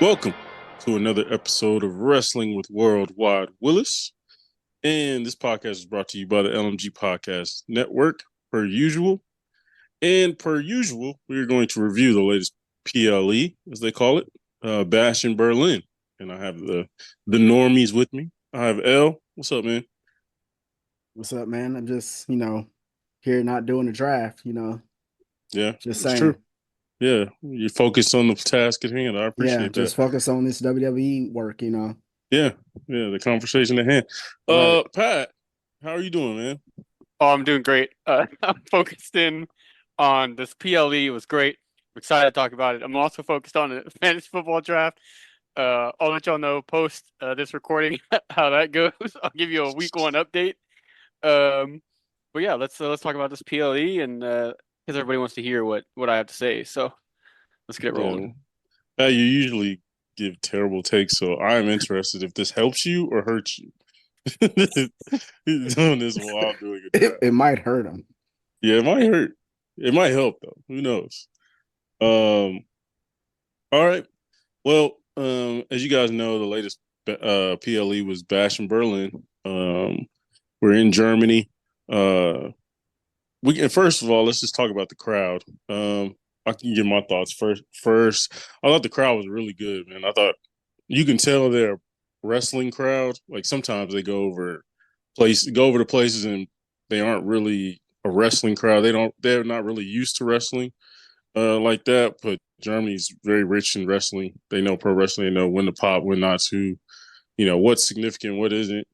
Welcome to another episode of Wrestling with WorldWide Willis. And this podcast is brought to you by the LMG Podcast Network, per usual. And per usual, we're going to review the latest PLE, as they call it, Bash in Berlin. And I have the normies with me. I have L. What's up, man? What's up, man? I'm just, here not doing the draft, Yeah, just it's true. saying. Yeah, you're focused on the task at hand. I Yeah, appreciate that. just focus on this WWE work, Yeah, yeah, the conversation at hand. Right. Pat, how are you doing, man? Oh, I'm doing great. I'm focused in on this PLE. It was great. I'm excited to talk about it. I'm also focused on the fantasy football draft. I'll let y'all know post this recording how that goes. I'll give you a week one update. Um, but yeah, let's talk about this PLE and because everybody wants to hear what I have to say. So let's get it Yeah, rolling. you usually give terrible takes, so I'm interested if this helps you or hurts you. He's doing this while I'm doing a It, draft. it might hurt them. Yeah, it might hurt. It might help though. Who knows? Um. All right. Well, as you guys know, the latest PLE was Bash in Berlin. We're in Germany. We can, first of all, let's just talk about the crowd. I can give my thoughts first. First, I thought the crowd was really good, man. I thought you can tell they're a wrestling crowd. Like sometimes they go over to places and they aren't really a wrestling crowd. They're not really used to wrestling like that. But Germany's very rich in wrestling. They know pro wrestling. They know when to pop, when not to. What's significant, what isn't.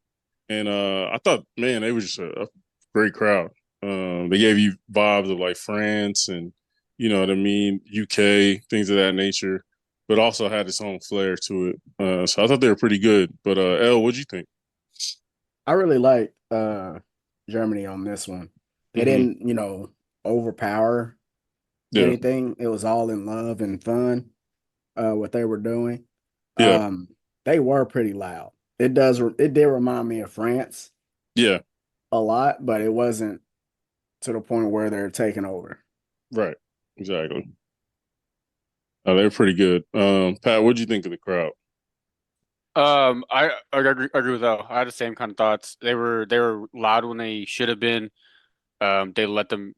And I thought, man, they were just a great crowd. They gave you vibes of like France and you know what I mean, UK, things of that nature, but also had its own flair to it. So I thought they were pretty good. But L, what'd you think? I really like Germany on this one. They Mm-hmm. didn't, overpower Yeah, anything. It was all in love and fun, what they were doing. yeah, Um, they were pretty loud. It did remind me of France yeah. a lot, but it wasn't to the point where they're taking over. Right, exactly. They were pretty good. Pat, what'd you think of the crowd? I agree with that. I had the same kind of thoughts. They were loud when they should have been. They let them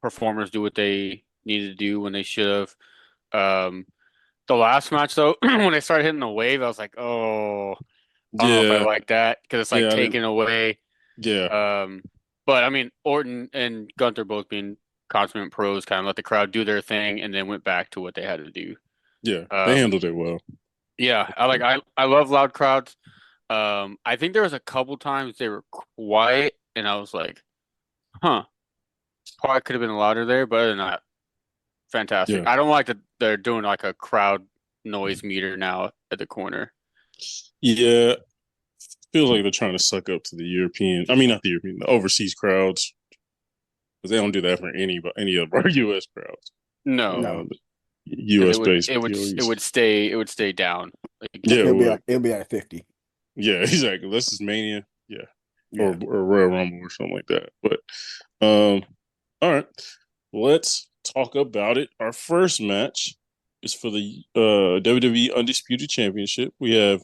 performers do what they needed to do when they should have. The last match though, when they started hitting the wave, I was like, oh, I don't know if I Yeah, like that because it's like yeah, I didn't. taking away. Yeah, Um, but I mean, Orton and Gunther both being consummate pros, kind of let the crowd do their thing and then went back to what they had to do. yeah. They Um, handled it well. yeah, I love loud crowds. I think there was a couple times they were quiet, and I was like, huh, probably could have been louder there, but other than that, fantastic. Yeah, I don't like that they're doing like a crowd noise meter now at the corner. yeah. Feels like they're trying to suck up to the European. I mean, not the European, the overseas crowds, because they don't do that for any of our U.S. crowds. No, No, Uh, because U.S. based it POEs. would stay down. Like, Yeah, it would. it'll be at 50. Yeah, exactly. This is Mania. Yeah, Yeah. or Royal Rumble or something like that. But um, all right, let's talk about it. Our first match is for the WWE Undisputed Championship. We have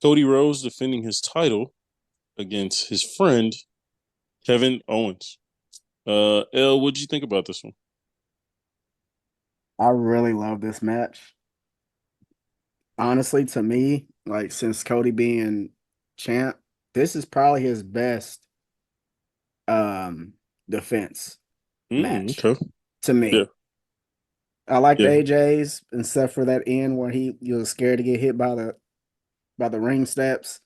Cody Rhodes defending his title against his friend Kevin Owens. L, what did you think about this one? I really love this match. Honestly, to me, like since Cody being champ, this is probably his best um defense match Okay. to Yeah. me. I liked Yeah. AJ's except for that end where he was scared to get hit by the ring steps.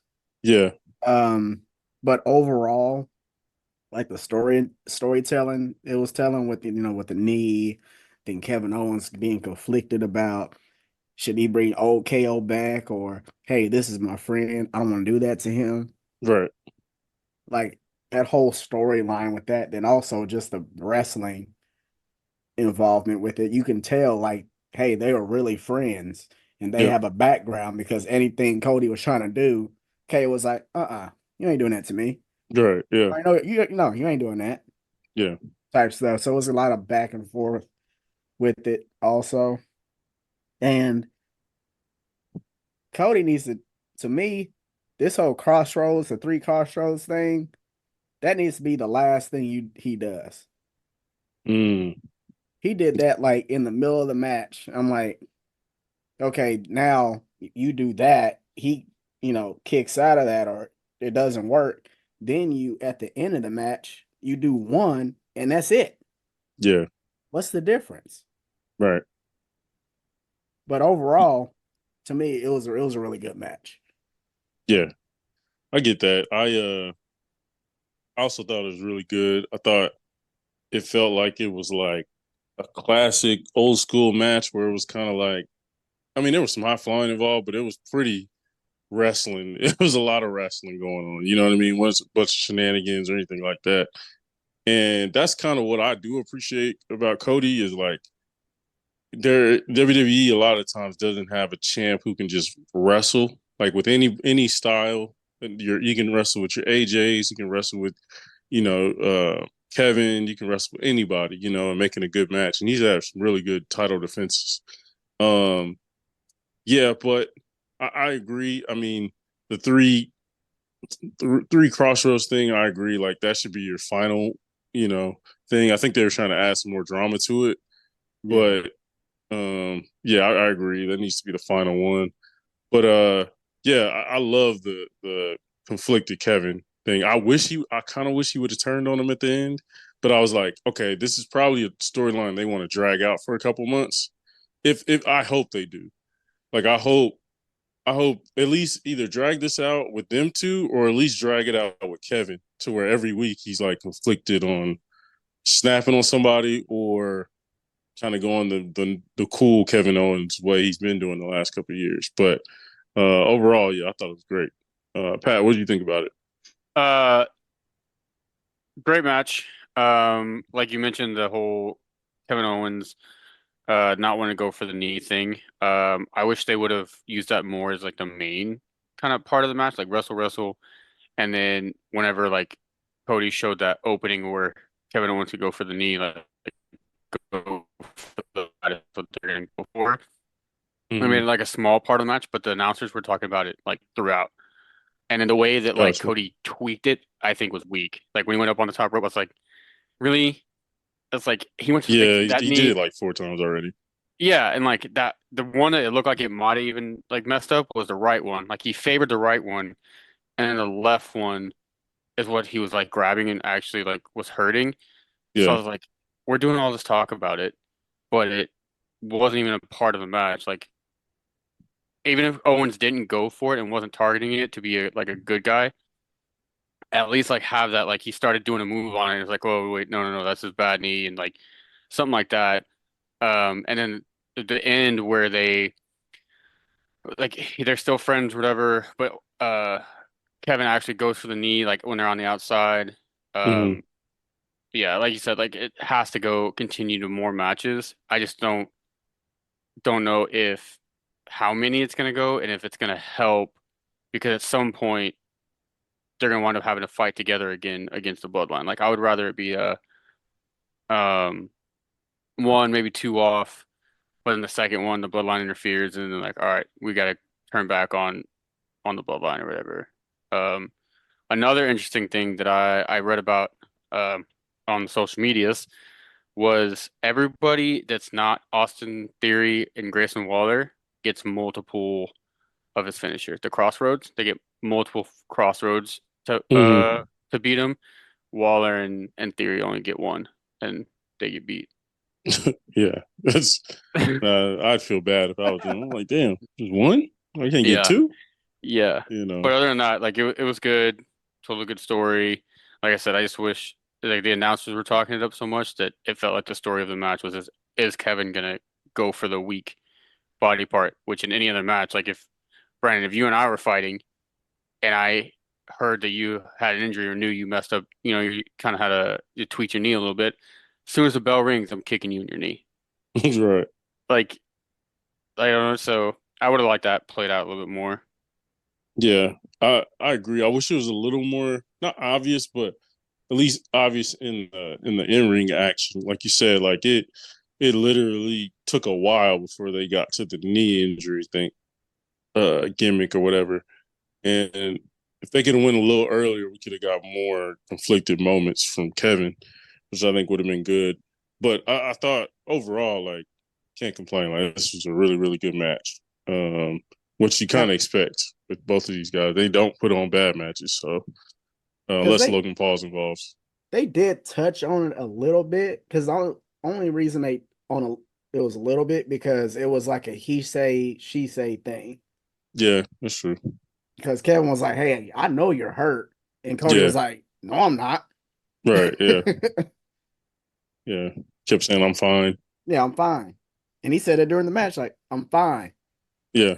Yeah. Um, but overall, like the storytelling it was telling with with the knee, then Kevin Owens being conflicted about should he bring old KO back or hey, this is my friend. I don't want to do that to him. Right. Like that whole storyline with that, then also just the wrestling involvement with it. You can tell like, hey, they were really friends and they Yeah. have a background because anything Cody was trying to do, Kay was like, you ain't doing that to me. Right. Yeah. I know you no, you ain't doing that Yeah. type stuff. So it was a lot of back and forth with it also. And Cody needs to me, this whole crossroads, the three crossroads thing, that needs to be the last thing he does. Mm, He did that like in the middle of the match. I'm like, okay, now you do that. He, kicks out of that or it doesn't work. Then you at the end of the match, you do one and that's it. yeah, What's the difference? right. But overall, to me, it was a really good match. Yeah, I get that. I also thought it was really good. I thought it felt like it was like a classic old school match where it was kind of like, I mean, there was some high flying involved, but it was pretty wrestling. It was a lot of wrestling going on. You know what I mean? Wasn't a bunch of shenanigans or anything like that. And that's kind of what I do appreciate about Cody is like WWE a lot of times doesn't have a champ who can just wrestle like with any style. You can wrestle with your AJs, you can wrestle with you know Kevin, you can wrestle with anybody, and making a good match. And he's had some really good title defenses. Um, yeah, but I agree. I mean, the three crossroads thing, I agree. Like that should be your final, you know, thing. I think they were trying to add some more drama to it, Yeah. but yeah, I agree. That needs to be the final one. But yeah, I love the conflicted Kevin thing. I kind of wish he would have turned on him at the end, but I was like, okay, this is probably a storyline they want to drag out for a couple months. If I hope they do. Like I hope at least either drag this out with them two or at least drag it out with Kevin to where every week he's like conflicted on snapping on somebody or kind of going the cool Kevin Owens way he's been doing the last couple of years. But overall, yeah, I thought it was great. Pat, what do you think about it? Uh, Great match. Like you mentioned, the whole Kevin Owens not wanting to go for the knee thing. I wish they would have used that more as like the main kind of part of the match, like wrestle, and then whenever like Cody showed that opening where Kevin Owens could go for the knee, like go for that's what they're gonna go for. I Mm-hmm. mean, like a small part of the match, but the announcers were talking about it like throughout. And in the way that like Gotcha. Cody tweaked it, I think was weak. Like when he went up on the top rope, I was like, really? It's like he went to like Yeah, that he did knee. it like four times already. Yeah, and like that the one that it looked like it might have even like messed up was the right one. Like he favored the right one, and then the left one is what he was like grabbing and actually like was hurting. So I Yeah. was like, we're doing all this talk about it, but it wasn't even a part of the match. Like even if Owens didn't go for it and wasn't targeting it to be like a good guy, at least like have that like he started doing a move on it. It's like, oh wait, no, that's his bad knee and like something like that. And then the end where they like they're still friends, whatever. But Kevin actually goes for the knee like when they're on the outside. Mm-hmm. Um, yeah, like you said, like it has to go continue to more matches. I just don't know if how many it's gonna go and if it's gonna help because at some point they're gonna wind up having to fight together again against the bloodline. Like I would rather it be a um one, maybe two off, but in the second one the bloodline interferes and then like, all right, we gotta turn back on the bloodline or whatever. Um Another interesting thing that I read about on social medias was everybody that's not Austin Theory and Grayson Waller gets multiple of his finishers. The Crossroads, they get multiple Crossroads Mm-hmm. to beat him. Waller and Theory only get one, and they get beat. Yeah. That's I'd feel bad if I was them. I'm like, damn, just one? I can't get Yeah, two? yeah. You know. But other than that, like it was good. Told a good story. Like I said, I just wish like the announcers were talking it up so much that it felt like the story of the match was is Kevin gonna go for the weak body part? Which in any other match, like if Brandon, if you and I were fighting and I heard that you had an injury or knew you messed up, you kind of had you tweak your knee a little bit. As soon as the bell rings, I'm kicking you in your knee. That's right. Like I don't know. So I would have liked that played out a little bit more. Yeah. I agree. I wish it was a little more not obvious, but at least obvious in the in ring action. Like you said, like it literally took a while before they got to the knee injury thing. gimmick or whatever. And if they could have went a little earlier, we could have got more conflicted moments from Kevin, which I think would have been good. But I thought overall, like, can't complain. Like, this was a really, really good match. Which you kind Now, of expect with both of these guys. They don't put on bad matches, so because unless Logan Paul's involved. they did touch on it a little bit, because the only reason they on a it was a little bit because it was like a he say she say thing. Yeah, that's true. Because Kevin was like, "Hey, I know you're hurt," and Cody Yeah, was like, "No, I'm not." right. Yeah, yeah. Kept saying I'm fine. Yeah, I'm fine. And he said it during the match, like, I'm fine. Yeah.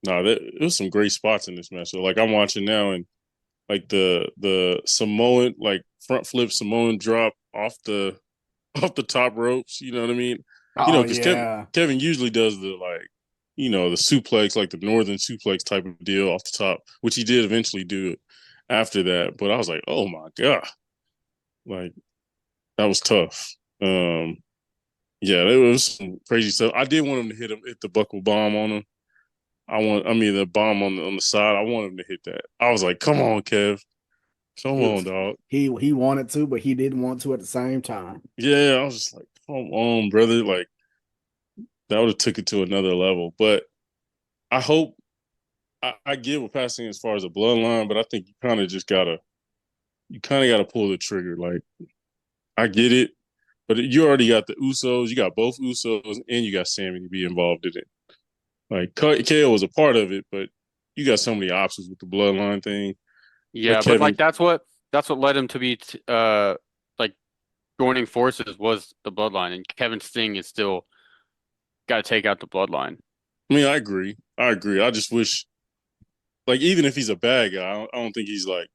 No, there was some great spots in this match. So, like, I'm watching now, and like the Samoan, like, front flip Samoan drop off the off the top ropes. You know what I mean? Oh Because yeah. Kevin usually does the, like, the suplex, like the northern suplex type of deal off the top, which he did eventually do it after that. But I was like, oh my god, like, that was tough. Yeah, there was some crazy stuff. I did want him to hit the buckle bomb on him. I mean, the bomb on the side. I want him to hit that. I was like, come on, Kev, come He on, was dog. he wanted to, but he didn't want to at the same time. Yeah, I was just like, come on, brother. Like, that would have took it to another level. But I hope I get what passing as far as a bloodline, but I think you kind of gotta pull the trigger. Like, I get it, but you already got the Usos, you got both Usos, and you got Sammy to be involved in it. Like, KO was a part of it, but you got so many options with the bloodline thing. Let Yeah, but Kevin. like that's what led him to be like joining forces was the bloodline, and Kevin Sting is still got to take out the bloodline. I mean, I agree. I agree. I just wish, like, even if he's a bad guy, I don't think he's like,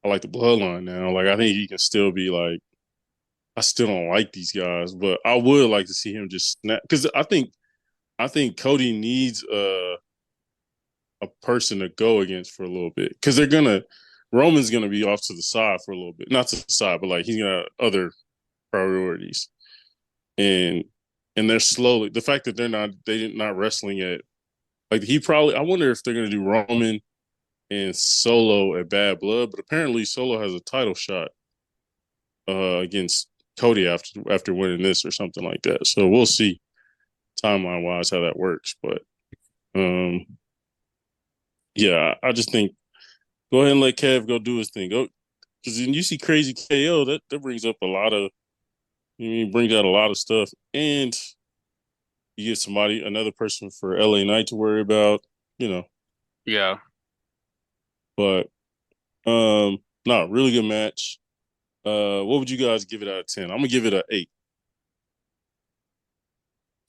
I like the bloodline now. Like, I think he can still be like, I still don't like these guys, but I would like to see him just snap, because I think Cody needs a person to go against for a little bit, because Roman's gonna be off to the side for a little bit, not to the side, but like he's got other priorities, and they're slowly, the fact that they're not wrestling at, like, I wonder if they're gonna do Roman and Solo at Bad Blood, but apparently Solo has a title shot against Cody after winning this or something like that. So we'll see timeline wise how that works, but um, yeah, I just think go ahead and let Kev go do his thing. Go, because when you see Crazy KO, that brings up a lot of, brings out a lot of stuff, and you get another person for LA Knight to worry about, you know. Yeah. But no, really good match. What would you guys give it out of 10? I'm gonna give it a 8.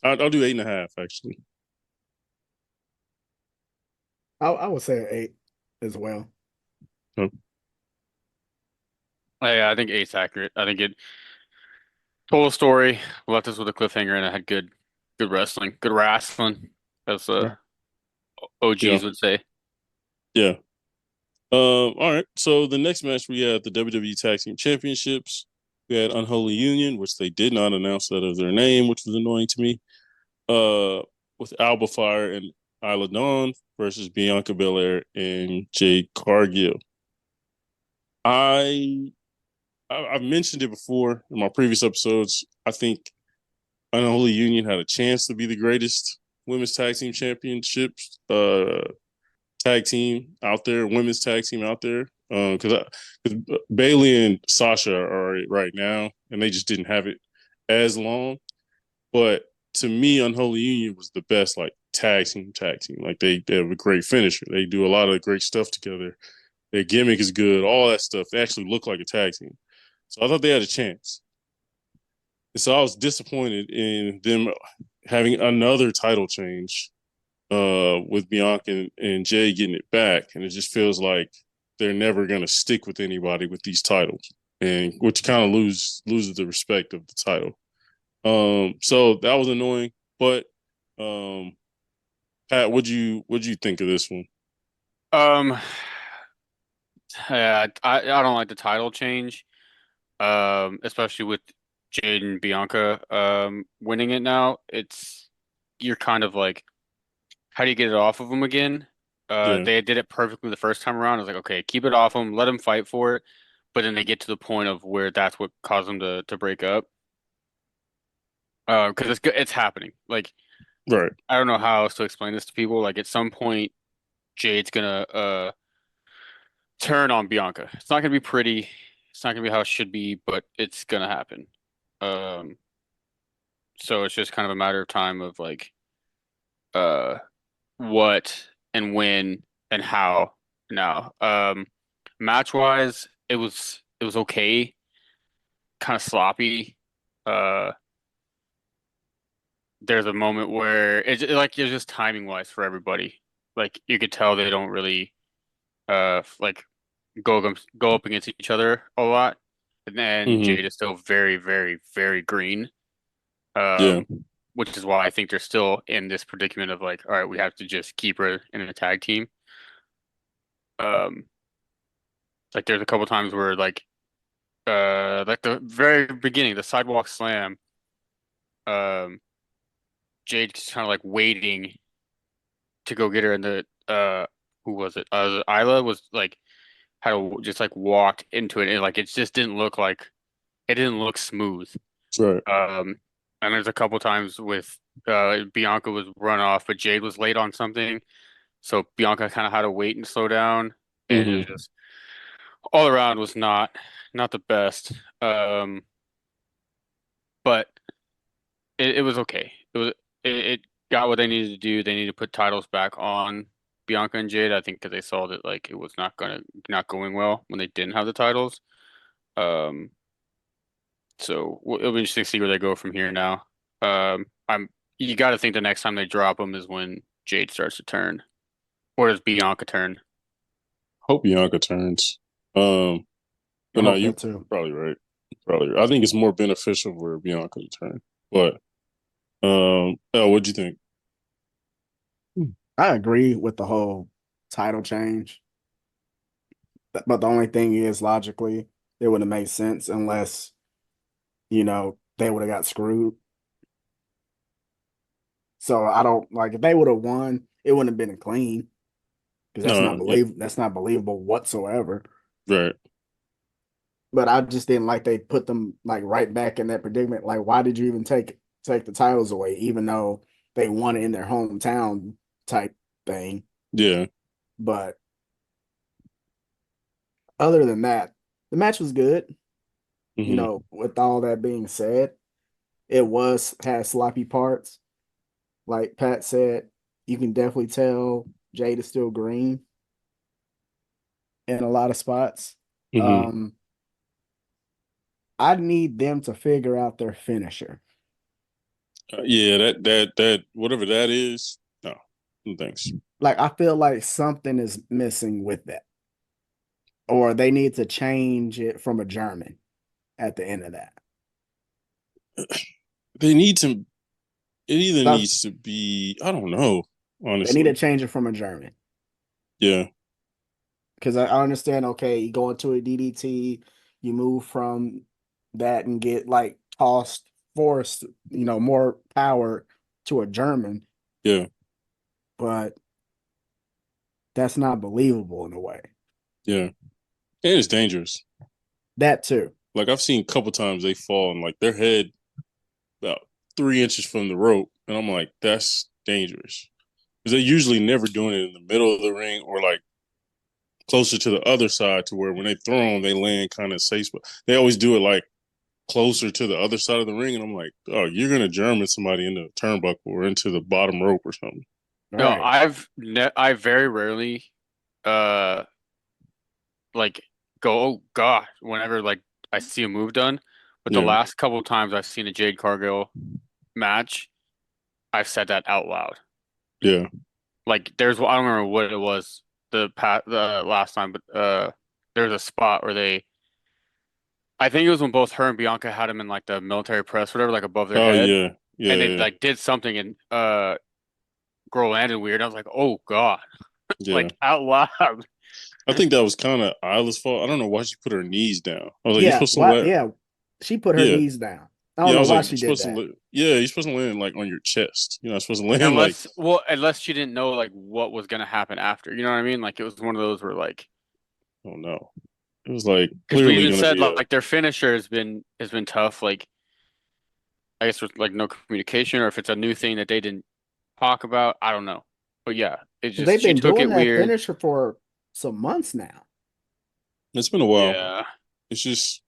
I'll do 8.5 actually. I would say an 8 as well. Oh, Yeah, I think eight's accurate. I think it told a story, left us with a cliffhanger, and it had good wrestling, as Yeah. yeah, OGs would say. yeah. All right. So the next match we had the WWE Tag Team Championships. We had Unholy Union, which they did not announce that as their name, which was annoying to me. With Alba Fire and Isla Dawn versus Bianca Belair and Jade Cargill. I I've mentioned it before in my previous episodes. I think Unholy Union had a chance to be the greatest women's tag team championships tag team out there, women's tag team out there. Because Bailey and Sasha are right now, and they just didn't have it as long. But to me, Unholy Union was the best, like, tag team. Like, they have a great finisher. They do a lot of great stuff together. Their gimmick is good. All that stuff. They actually look like a tag team. So I thought they had a chance. And so I was disappointed in them having another title change with Bianca and Jay getting it back. And it just feels like they're never going to stick with anybody with these titles, and which kind of loses the respect of the title. So that was annoying. But Pat, what'd you think of this one? Um, yeah, I don't like the title change. Especially with Jade and Bianca winning it now. You're kind of like how do you get it off of them again? Yeah. They did it perfectly the first time around. I was like, okay, keep it off them, let them fight for it. But then they get to the point of where that's what caused them to break up. Because it's happening. Like Right. I don't know how else to explain this to people. Like at some point, Jade's gonna turn on Bianca. It's not gonna be pretty. It's not gonna be how it should be, but it's gonna happen. Um, so it's just kind of a matter of time of like uh what and when and how now. Match wise, it was okay, kind of sloppy. Uh, there's a moment where it's just timing wise for everybody. Like you could tell they don't really like go up against each other a lot. And then Hmm. Jade is still very, very, very green. Yeah. Um, which is why I think they're still in this predicament of like, all right, we have to just keep her in a tag team. Um, like there's a couple times where like the very beginning, the sidewalk slam, um, Jade's kind of like waiting to go get her, and the who was it? Isla was like had just like walked into it, and like it just didn't look like it didn't look smooth. Right. Um, and there's a couple times with Bianca was run off, but Jade was late on something, so Bianca kind of had to wait and slow down, and it was Hmm. just all around was not the best. But it was okay. It got what they needed to do. They needed to put titles back on Bianca and Jade. I think because they saw that like it was not going well when they didn't have the titles. Um, so it'll be interesting to see where they go from here now. I'm you got to think the next time they drop them is when Jade starts to turn, or does Bianca turn? Hope Bianca turns. I But no, hope you're that too. probably right. Probably right. I think it's more beneficial for Bianca to turn. But what'd you think? I agree with the whole title change, but the only thing is logically it would have made sense unless they would have got screwed. So I don't like if they would have won, it wouldn't have been clean because No, yeah, that's not believable whatsoever. right. But I just didn't like they put them like right back in that predicament. Like, why did you even take the titles away, even though they won it in their hometown type thing? Yeah. But other than that, the match was good. Hmm. With all that being said, had sloppy parts. Like Pat said, you can definitely tell Jade is still green in a lot of spots. Hmm. Um, I need them to figure out their finisher. Yeah, that whatever that is. No, no thanks. Like I feel like something is missing with that, or they need to change it from a German at the end of that. They need to. It either That's, needs to be. I don't know. they need to Honestly. change it from a German Yeah. because I understand. Okay, you go into a DDT, you move from that and get like tossed, forced, more power to a German, Yeah. but that's not believable in a way. Yeah. And it's dangerous. That too. Like I've seen a couple times they fall and like their head about 3 inches from the rope, and I'm like, that's dangerous because they're usually never doing it in the middle of the ring or like closer to the other side to where when they throw them, they land kind of safe. But they always do it like closer to the other side of the ring, and I'm like, oh, you're gonna German somebody into the turnbuckle or into the bottom rope or something. All No, right. I very rarely uh like go, oh God, whenever like I see a move done. But the Yeah. last couple of times I've seen a Jade Cargill match, I've said that out loud. Yeah. Like there's I don't remember what it was the last time, but there's a spot where they I think it was when both her and Bianca had him in like the military press, whatever, like above their Oh head, yeah. and they Yeah. like did something and girl landed weird. I was like, oh God, Yeah. like out loud. I think that was kind of Isla's fault. I don't know why she put her knees down. I was like, you're Yeah. supposed to What? let. Yeah. She put her Yeah. knees down. I don't Yeah, I know was why like, she did that. you're supposed to land like on your chest. You're not supposed to land like, Unless she didn't know like what was gonna happen after. You know what I mean? Like it was one of those where like oh no. It was like because we clearly even gonna said be like their finisher has been tough. Like I guess with like no communication or if it's a new thing that they didn't talk about. I don't know. But yeah, it's They've just she been took doing it that weird. finisher for some months now. it's been a while. Yeah. It's just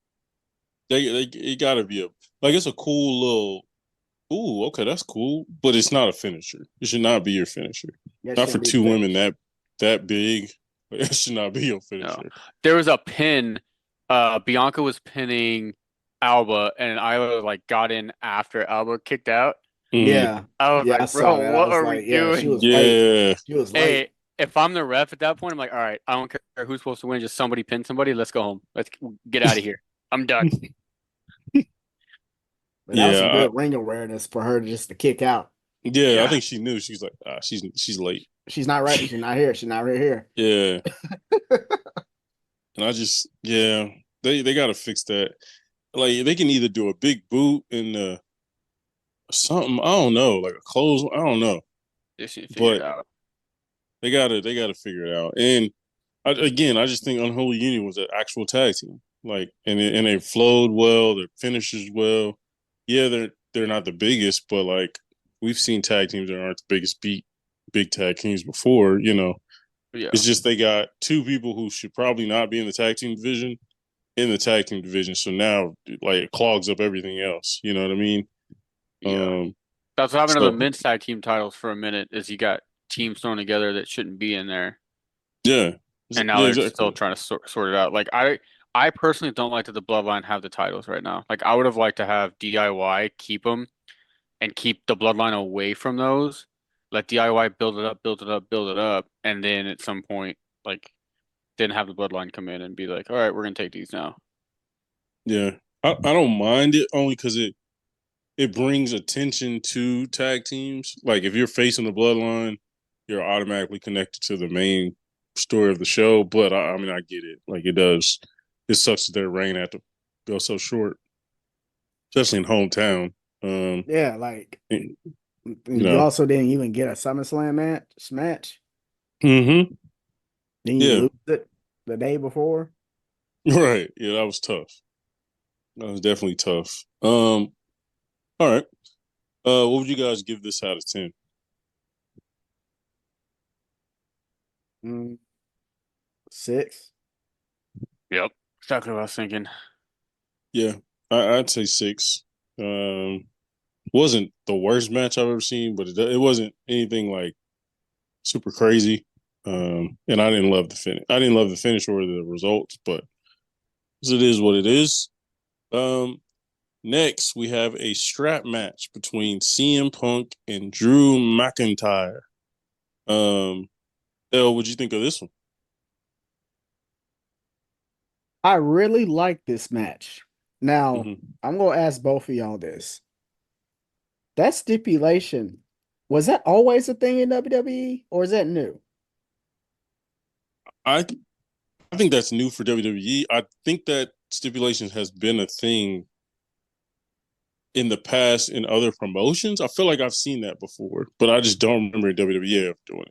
they it gotta be a like it's a cool little ooh, okay, that's cool. But it's not a finisher. It should not be your finisher. Yeah, Not for shouldn't be two the women finish. that big. It should not be your No. finisher. There was a pin. Bianca was pinning Alba, and Isla like got in after Alba kicked out. Mm, Yeah. I was Yeah, I like, saw bro, that. I what was are we like, yeah, she doing? was late. yeah. She was late. Hey, if I'm the ref at that point, I'm like, all right, I don't care who's supposed to win. Just somebody pin somebody. Let's go home. Let's get out of here. I'm done. But that was some Yeah. good ring awareness for her just to kick out. Yeah, I Yeah. think she knew. She's like, she's late. She's not right. She's not here. She's not right here. Yeah. And I just yeah, they gotta fix that. Like they can either do a big boot and something, I don't know, like a close, I don't know. They should figure it But out. they gotta figure it out. And I just think Unholy Union was an actual tag team. Like and they flowed well, their finishes well. Yeah, they're not the biggest, but like we've seen tag teams that aren't the biggest beat big tag teams before, you know. Yeah. It's just they got two people who should probably not be in the tag team division in the tag team division. So now like it clogs up everything else. You know what I mean? Yeah. Um That's what happened to the so men's tag team titles for a minute. Is you got teams thrown together that shouldn't be in there, yeah. and now Yeah, they're still exactly. trying to sort it out. Like I personally don't like that the Bloodline have the titles right now. Like I would have liked to have DIY keep them and keep the Bloodline away from those. Let DIY build it up, build it up, build it up, and then at some point, like, then have the Bloodline come in and be like, all right, we're gonna take these now. Yeah. I don't mind it only because it brings attention to tag teams. Like if you're facing the bloodline, you're automatically connected to the main story of the show. But I mean I get it. Like it sucks that their reign had to go so short, especially in hometown. Yeah, like You you know. also didn't even get a SummerSlam match. Mm-hmm. Then you Yeah. lose it the day before. Right. Yeah, that was tough. That was definitely tough. All right. What would you guys give this out of 10? Mm, 6. Yep, exactly what I was thinking. Yeah, I'd say 6. Wasn't the worst match I've ever seen, but it wasn't anything like super crazy. And I didn't love the finish. I didn't love the finish or the results, but it is what it is. Next we have a strap match between CM Punk and Drew McIntyre. Elle, what'd you think of this one? I really like this match. Now, Mm-hmm. I'm gonna ask both of y'all this. That stipulation, was that always a thing in WWE or is that new? I I think that's new for WWE. I think that stipulation has been a thing in the past in other promotions. I feel like I've seen that before, but I just don't remember WWE ever doing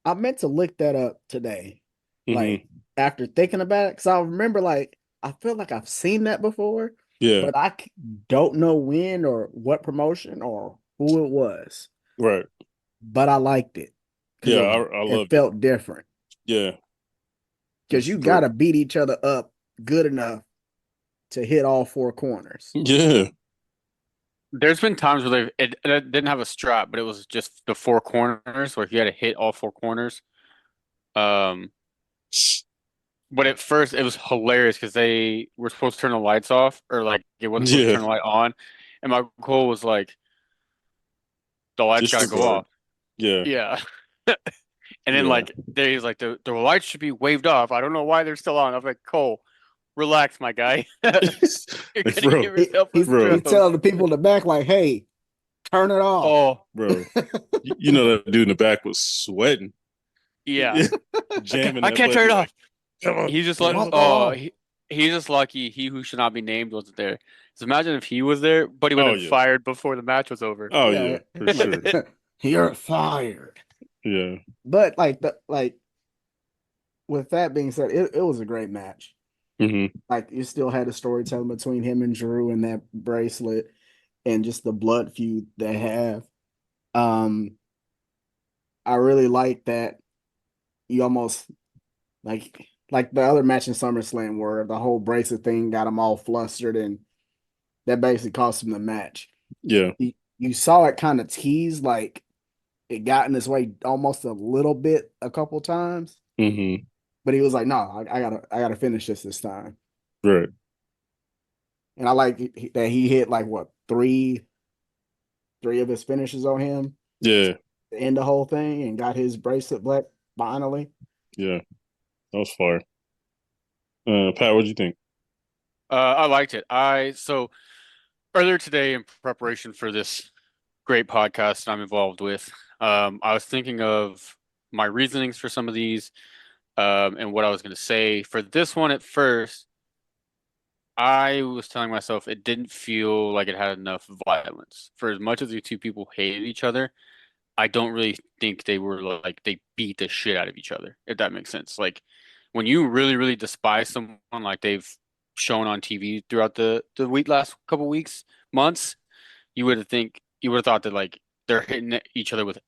I meant to look that up today. it. Like Mm-hmm. after thinking about it, because I remember like I feel like I've seen that before, Yeah, but don't know when or what promotion or who it was. right. But I liked it because Yeah, I it loved it. felt different. Yeah, it Because was you great. gotta beat each other up good enough to hit all four corners. Yeah, There's been times where it didn't have a strap, but it was just the four corners where you had to hit all four corners. Um, but at first it was hilarious because they were supposed to turn the lights off, or like it wasn't supposed to yeah. turn the light on, and my Cole was like, "The lights got to go Disregard. off." Yeah, Yeah, and then yeah. like he's like, "The lights should be waved off. I don't know why they're still on." I was like, "Cole, relax, my guy. You're Like, gonna give yourself a bro, He's stroke." telling the people in the back, like, hey, turn it off. Oh, bro. You know that dude in the back was sweating, yeah. jamming I that can't button. turn He's it like, off. come on, He's just It like, turn it won't go off. oh, off. he's just lucky he who should not be named wasn't there. So imagine if he was there, but he would Oh have been yeah. fired before the match was over. Oh yeah, Yeah, for sure. like you're fired. Yeah. But with that being said, it was a great match. Hmm. Like you still had a storytelling between him and Drew and that bracelet and just the blood feud they have. Um, I really like that you almost like the other match in SummerSlam where the whole bracelet thing got him all flustered and that basically cost him the match. Yeah. You saw it kind of tease like it got in his way almost a little bit a couple times, Hmm. but he was like, "No, I gotta finish this time." Right. And I like that he hit like what three of his finishes on him Yeah. to end the whole thing and got his bracelet back finally. Yeah. That was fire. Pat, what'd you think? I liked it. So earlier today, in preparation for this great podcast I'm involved with, I was thinking of my reasonings for some of these, and what I was going to say. For this one, at first, I was telling myself it didn't feel like it had enough violence. For as much as the two people hated each other, I don't really think they were like they beat the shit out of each other, if that makes sense. Like when you really, really despise someone like they've shown on TV throughout the last couple weeks, months, you would have thought that like they're hitting each other with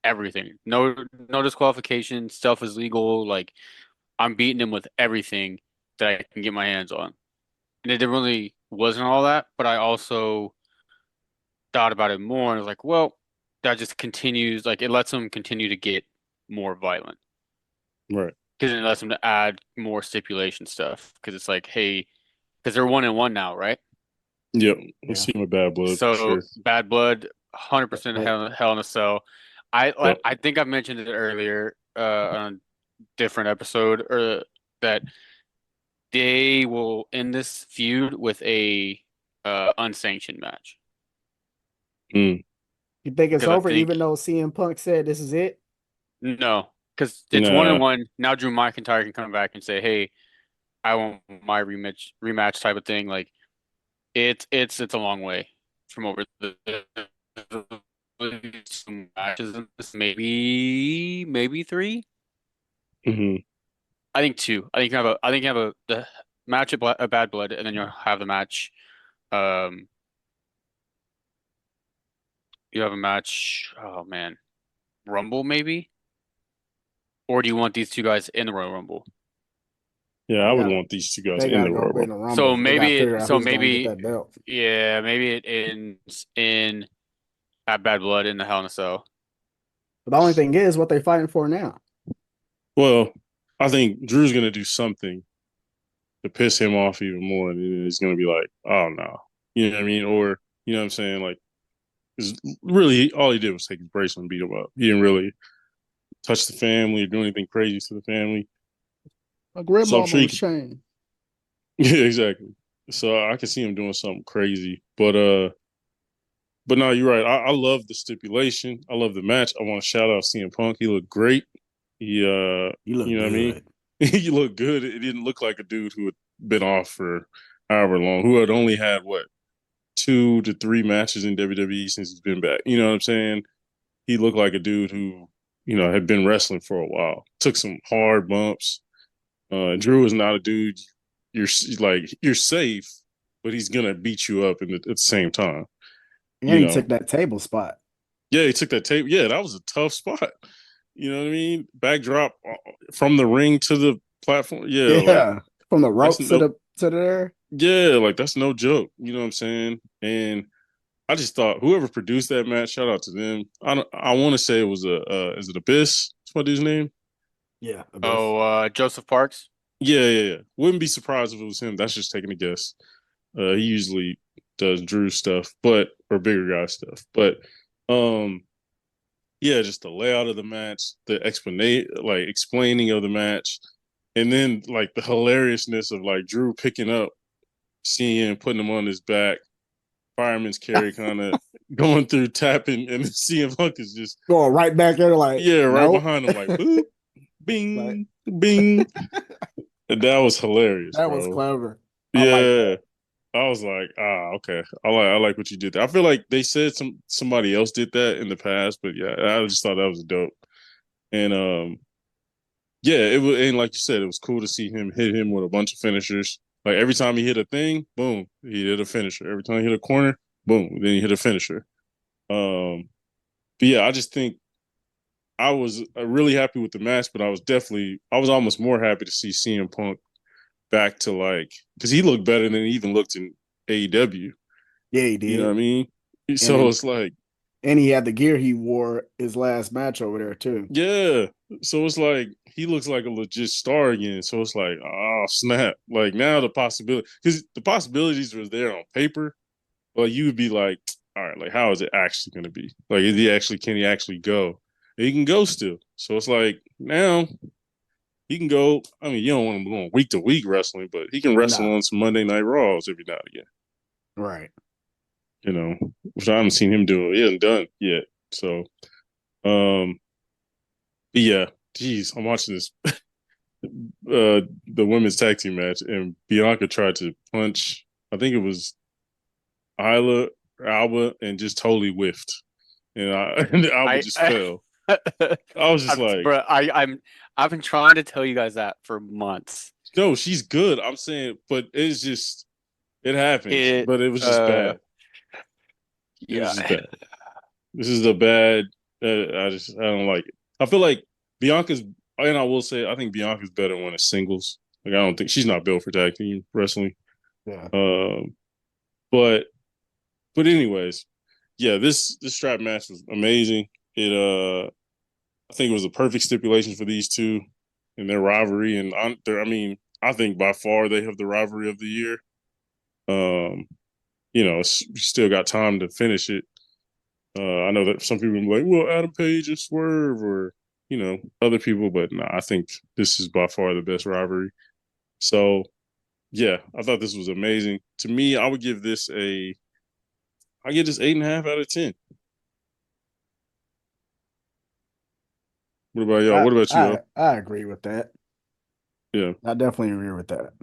everything. No disqualification, stuff is legal, like I'm beating them with everything that I can get my hands on. And it really wasn't all that, but I also thought about it more and was like, well, that just continues, like it lets them continue to get more violent Right. because it lets them to add more stipulation stuff. Because it's like, hey, because they're 1-1 now, right? Yep. Let's Yeah. see with bad blood for So sure. bad blood, 100% Like, hell in a cell. I Yep. like. I think I've mentioned it earlier on a different episode, or that they will end this feud with a unsanctioned match. Mm. you think it's Because I over, think even though CM Punk said this is it? no, because it's one Nah. and one. Now Drew McIntyre can come back and say, "Hey, I want my rematch type of thing." Like it's a long way from over some matches in this. Maybe three. Hmm. I think two. I think you have the match at Bad Blood, and then you'll have the match. Um, you have a match. Oh man, Rumble maybe, or do you want these two guys in the Royal Rumble? Yeah, I They would gotta want these two guys they in gotta the go in Royal. the So Rumble. They gotta maybe, figure out so who's gonna get maybe, that belt. yeah, maybe it ends in at Bad Blood in the Hell in a Cell. But the only thing is, what they fighting for now? Well, I think Drew's gonna do something to piss him off even more, and it's gonna be like, oh no, you know what I mean? Or you know what I'm saying? Like, is really all he did was take his bracelet and beat him up. He didn't really touch the family or do anything crazy to the family. A So I'm grandmama sure he was could. Shane. Yeah, exactly. So I could see him doing something crazy, but no, you're right. I love the stipulation. I love the match. I want to shout out CM Punk. He looked great. He You look you know what I mean? good. He looked good. It didn't look like a dude who had been off for however long, who had only had what 2 to 3 matches in WWE since he's been back. You know what I'm saying? He looked like a dude who, had been wrestling for a while. Took some hard bumps. Drew is not a dude you're safe, but he's gonna beat you up at the same time. And You he know, took that table spot. yeah, he took that tape. Yeah, that was a tough spot. You know what I mean? Backdrop from the ring to the platform. Yeah, like Yeah. From the that's ropes to no. the there. Yeah, like that's no joke. You know what I'm saying? And I just thought whoever produced that match, shout out to them. I want to say it was is it Abyss? What's my dude's name? Yeah, Abyss. Oh, Joseph Parks. Yeah, yeah, yeah. Wouldn't be surprised if it was him. That's just taking a guess. He usually does Drew stuff, but or bigger guy stuff. But um, yeah, just the layout of the match, the explaining of the match, and then like the hilariousness of like Drew picking up CM, putting him on his back, fireman's carry, kind of going through tapping, and CM Punk is just Going right back there, like, yeah, right nope. behind him, like boop, Like, bing, bing. And that was hilarious, that was bro. clever. I like Yeah, that. I was like, okay. I like what you did there. I feel like they said somebody else did that in the past, but yeah, I just thought that was dope. And yeah, it was, and like you said, it was cool to see him hit him with a bunch of finishers. Like every time he hit a thing, boom, he hit a finisher. Every time he hit a corner, boom, then he hit a finisher. But yeah, I just think I was really happy with the match, but I was almost more happy to see CM Punk back to like, because he looked better than he even looked in AEW. Yeah, he You know what did. I mean? And So then it's like, and he had the gear he wore his last match over there too. yeah. So it's like he looks like a legit star again. So it's like, oh snap! Like now the possibility, because the possibilities were there on paper, but you would be like, all right, like how is it actually going to be? Like, can he actually go? And he can go still. So it's like now he can go. I mean, you don't want him going week to week wrestling, but he can wrestle Nah, on some Monday Night Raws every now and again. right. You know, which I haven't seen him do. He hasn't done yet. So, um, but yeah, geez, I'm watching this the women's tag team match, and Bianca tried to punch. I think it was Isla Alba, and just totally whiffed, and and Alba just I fell. I was just like, bro, I've been trying to tell you guys that for months. no, she's good. I'm saying, but it's just it happens, It but it was just bad. It was yeah. just bad. This is the bad. I don't like it. I feel like Bianca's, and I will say, I think Bianca's better when it's singles. Like I don't think she's not built for tag team wrestling. Yeah. Um, but anyways, yeah, this strap match was amazing. It I think it was a perfect stipulation for these two and their rivalry, and I mean, I think by far they have the rivalry of the year. Um, we still got time to finish it. I know that some people are like, well, Adam Page and Swerve, or other people, but no, I think this is by far the best rivalry. So yeah, I thought this was amazing. To me, I give this 8.5 out of 10. What about y'all? I What about you? I I agree with that. Yeah. I definitely agree with that.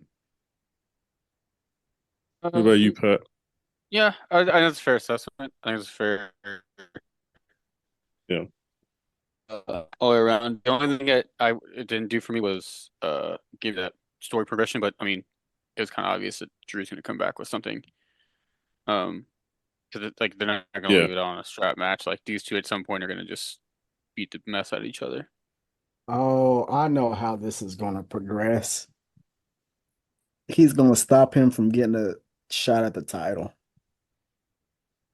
What about you, Um, Pat? yeah, I think it's a fair assessment. I think it's fair Yeah. all the way around. The only thing that it didn't do for me was give that story progression, but I mean, it was kind of obvious that Drew's going to come back with something. Because like they're not going to Yeah. leave it on a strap match. Like these two at some point are going to just beat the mess out of each other. Oh, I know how this is going to progress. He's going to stop him from getting a shot at the title.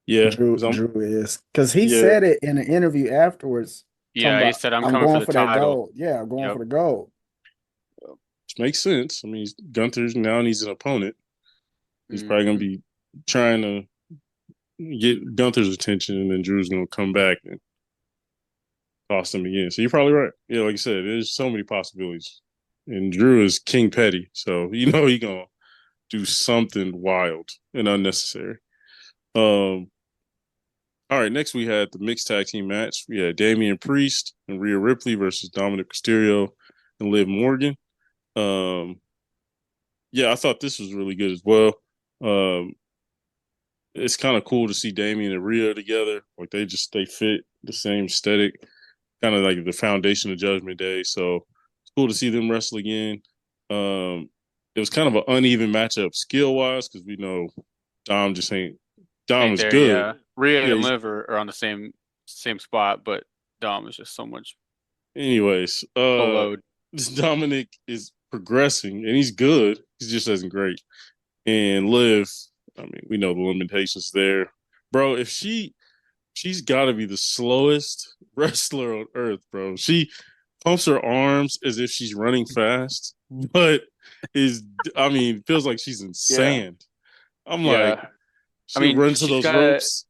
Yeah. Drew Cause I'm Drew is because he yeah. said it in an interview afterwards, talking Yeah, he about said I'm I'm coming for going the for that title. gold. Yeah, I'm going for Yep. the gold. Which makes sense. I mean, Gunther's now needs an opponent. He's probably gonna Mhm. be trying to get Gunther's attention, and then Drew's gonna come back and cost him again. So you're probably right. Yeah, like you said, there's so many possibilities. And Drew is King Petty, so he gonna do something wild and unnecessary. Um, all right, next we had the mixed tag team match. We had Damian Priest and Rhea Ripley versus Dominic Mysterio and Liv Morgan. Um, yeah, I thought this was really good as well. Um, it's kind of cool to see Damian and Rhea together. Like they fit the same aesthetic, kind of like the foundation of Judgment Day. So it's cool to see them wrestle again. It was kind of an uneven matchup skill wise because we know Dom just ain't Dom Ain't is there? good. Yeah, Rhea Yeah. and Liv are on the same spot, but Dom is just so much Anyways, below. this Dominic is progressing and he's good. He just isn't great. And Liv, I mean, we know the limitations there, bro. If she's got to be the slowest wrestler on earth, bro. She pumps her arms as if she's running fast, but is I mean, feels like she's in Yeah, sand. I'm like, yeah. I she'll mean, run to she's those got ropes.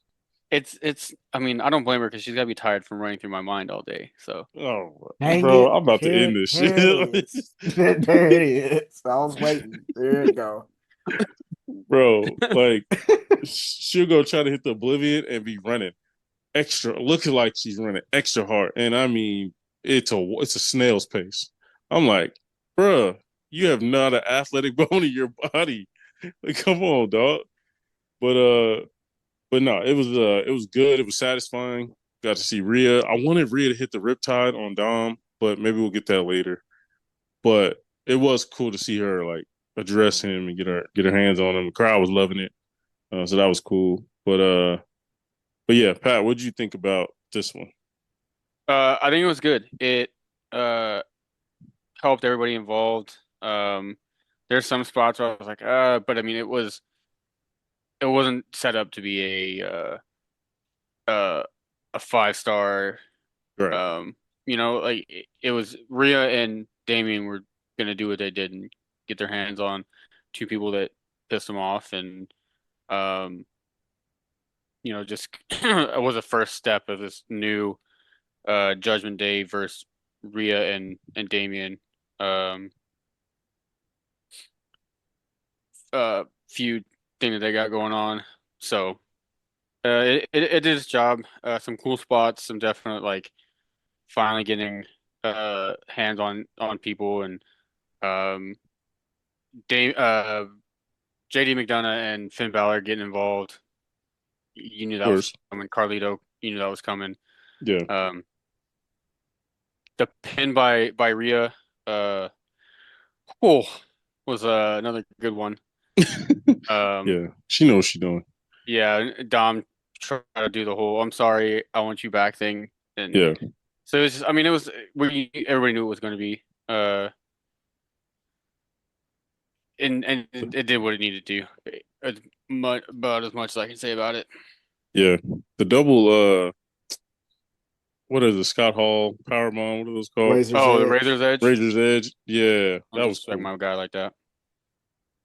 it's. I mean, I don't blame her because she's got to be tired from running through my mind all day. So Oh, Hang bro, it. I'm about to end this shit. Here it is. There it is. I was waiting. There it go. Bro, like she'll go try to hit the oblivion and be running extra, looking like she's running extra hard. And I mean, it's a snail's pace. I'm like, bruh, you have not an athletic bone in your body. Like, come on, dog. But no, it was good. It was satisfying. Got to see Rhea. I wanted Rhea to hit the Riptide on Dom, but maybe we'll get that later. But it was cool to see her like address him and get her hands on him. The crowd was loving it, so that was cool. But yeah, Pat, what did you think about this one? I think it was good. It uh helped everybody involved. There's some spots where I was like, but I mean, it wasn't set up to be uh a 5 star. Right, Um, like it was Rhea and Damien were gonna do what they did and get their hands on two people that pissed them off, and um, just it was a first step of this new Judgment Day versus Rhea and Damien um feud thing that they got going on. So it did its job. Some cool spots, some definite like finally getting hands on people, and um Dame JD McDonough and Finn Balor getting involved. You knew of that was course. coming. Carlito, you knew that was coming. Yeah, Um the pin by Rhea uh oh, was another good one. Um yeah. She knows what she's doing. yeah, Dom tried to do the whole "I'm sorry, I want you back" thing, and Yeah, so it was just, I mean, it was everybody knew it was going to be. And it did what it needed to do. About as much as I can say about it. yeah. The double. What is it? Scott Hall Power Bomb. What are those called? Razor's Oh, the Edge. Razor's Edge. Razor's Edge. Yeah, Don't that was disrespect cool. my guy like that.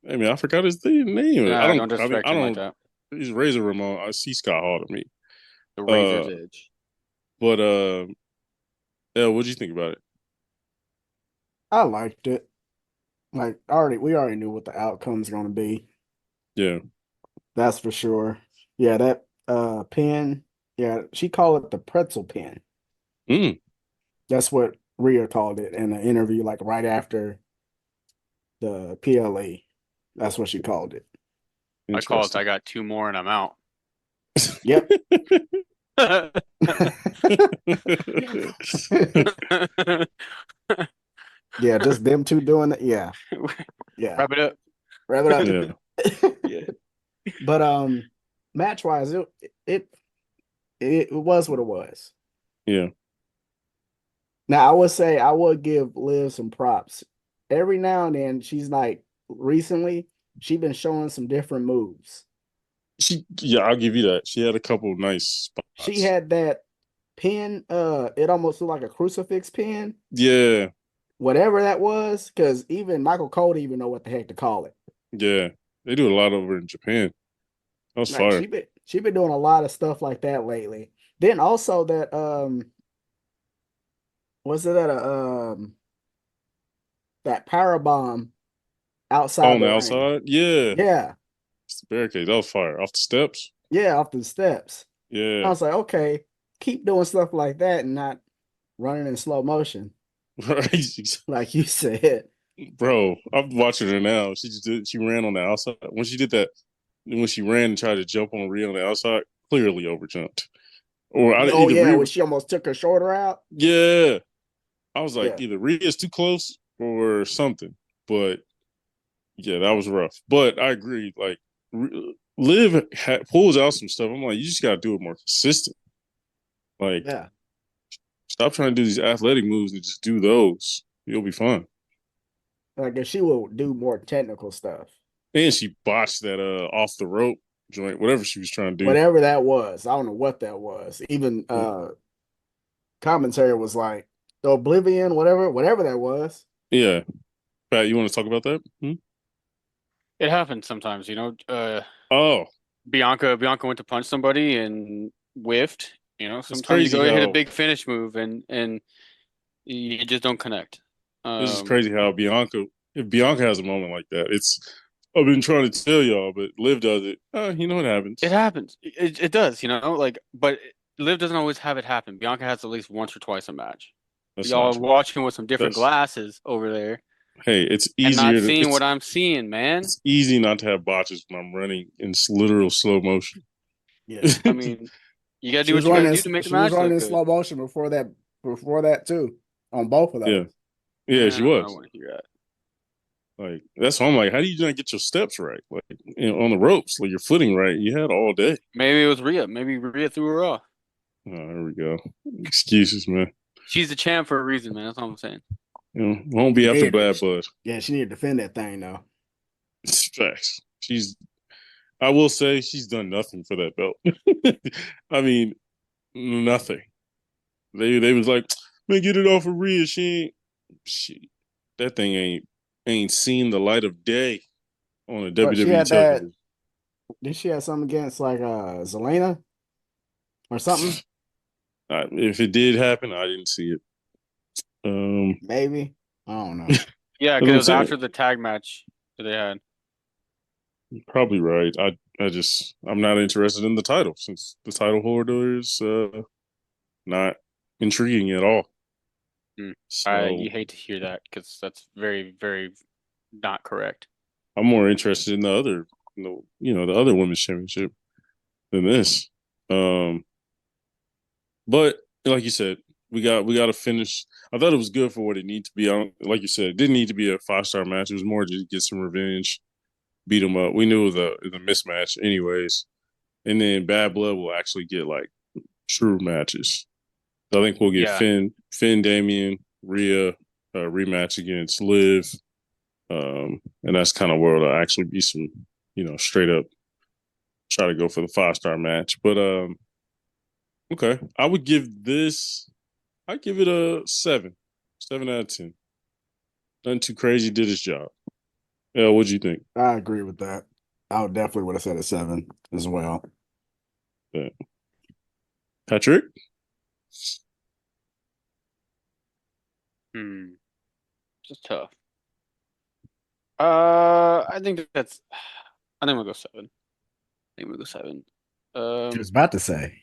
I mean, I forgot his name. I Nah, don't. don't I mean, disrespect I him like don't. that. He's Razor Ramon. I see Scott Hall to me. The Razor's Uh, Edge. but yeah. What do you think about it? I liked it. Like we already knew what the outcome's gonna be. Yeah. That's for sure. Yeah, that pin, yeah, she called it the pretzel pin. Mm, That's what Rhea called it in an interview, like right after the PLE. That's what she called it. I call it. interesting. I got two more and I'm out. Yep. Yeah, just them two doing it. Yeah, yeah. Wrap it up. Wrap it Yeah. up. Yeah. But match wise, it it was what it was. Yeah. Now I would say I would give Liv some props. Every now and then she's like recently, she's been showing some different moves. Yeah, I'll give you that. She had a couple of nice She spots. had that pin, it almost looked like a crucifix pin, Yeah. whatever that was, because even Michael Cole didn't even know what the heck to call it. Yeah. They do a lot over in Japan. That was Like fire. she been doing a lot of stuff like that lately. Then also that was it at a that power bomb Oh, outside on the the ring? outside? Yeah. Yeah, It's the barricade. That was fire. Off the steps? yeah, off the steps. I Yeah. was like, okay, keep doing stuff like that and not running in slow motion, Right. like you said. Bro, I'm watching her now. She ran on the outside. When she did that, when she ran and tried to jump on Rhea on the outside, clearly overjumped. Or Oh either yeah, Rhea, when she almost took her shoulder out. yeah. I was like, Yeah, either Rhea's too close or something. But yeah, that was rough. But I agree. Like, Liv pulls out some stuff. I'm like, you just got to do it more consistent. Like, yeah. stop trying to do these athletic moves and just do those. You'll be fine. Like if she will do more technical stuff, And she botched that off the rope joint, whatever she was trying to whatever that was. I don't know what that was. Even do. commentary was like the Oblivion, whatever that was. Yeah. Pat, you want to talk about that? Hmm? It happens sometimes, Oh, Bianca went to punch somebody and whiffed. it's Sometimes you crazy go to hit a how big finish move and you just don't connect. this is crazy how if Bianca has a moment like that, it's I've been trying to tell y'all, but Liv does it. You know what It happens. happens. It does, like, but Liv doesn't always have it happen. Bianca has at least once or twice a match. That's not Y'all are true. watching with some different That's glasses over there. Hey, it's and not easier to seeing what I'm seeing, man. it's easy not to have botches when I'm running in literal slow motion. Yeah. I mean, you gotta She do was what you gotta running. do to make the She was match running look in good. slow motion before that. Before that too, on both of Yeah, those. yeah, she I was. want to hear that. Like that's why I'm like, how do you not get your steps right? Like on the ropes, like your footing right. You had all day. Maybe it was Rhea. Maybe Rhea threw her off. Oh, there we go. Excuses, man. She's the champ for a reason, man. That's all I'm saying. Won't be after Yeah, bad blood. yeah, she need to defend that thing though. Facts. I will say she's done nothing for that belt. I mean, nothing. They was like, man, get it off of Rhea. She that thing ain't seen the light of day on a But she WWE had that. television. Did she have something against like Zelina or something? If it did happen, I didn't see it. Maybe. I don't know. Yeah, That's what because it I'm was saying. after the tag match that they had. Probably right. I'm not interested in the title since the title holder is not intriguing at all. Mm. So You hate to hear that because that's very, very not correct. I'm more interested in the other, the other women's championship than this. But like you said, we got to finish. I thought it was good for what it needed to be. Like you said, it didn't need to be a 5-star match. It was more just get some revenge, beat them up. We knew it was a mismatch, anyways. And then Bad Blood will actually get like true matches. So I think we'll get Yeah. Finn, Damien, Rhea rematch against Liv, and that's kind of where it'll actually be some, straight up try to go for the 5-star match. But okay, I'd give it a 7 out of 10. Nothing too crazy. Did his job. Yeah, what'd you think? I agree with that. I would definitely would have said a 7 as well. Yeah. Patrick? Just tough. I think that's. I think we'll go 7. I think we'll go 7. I was about to say.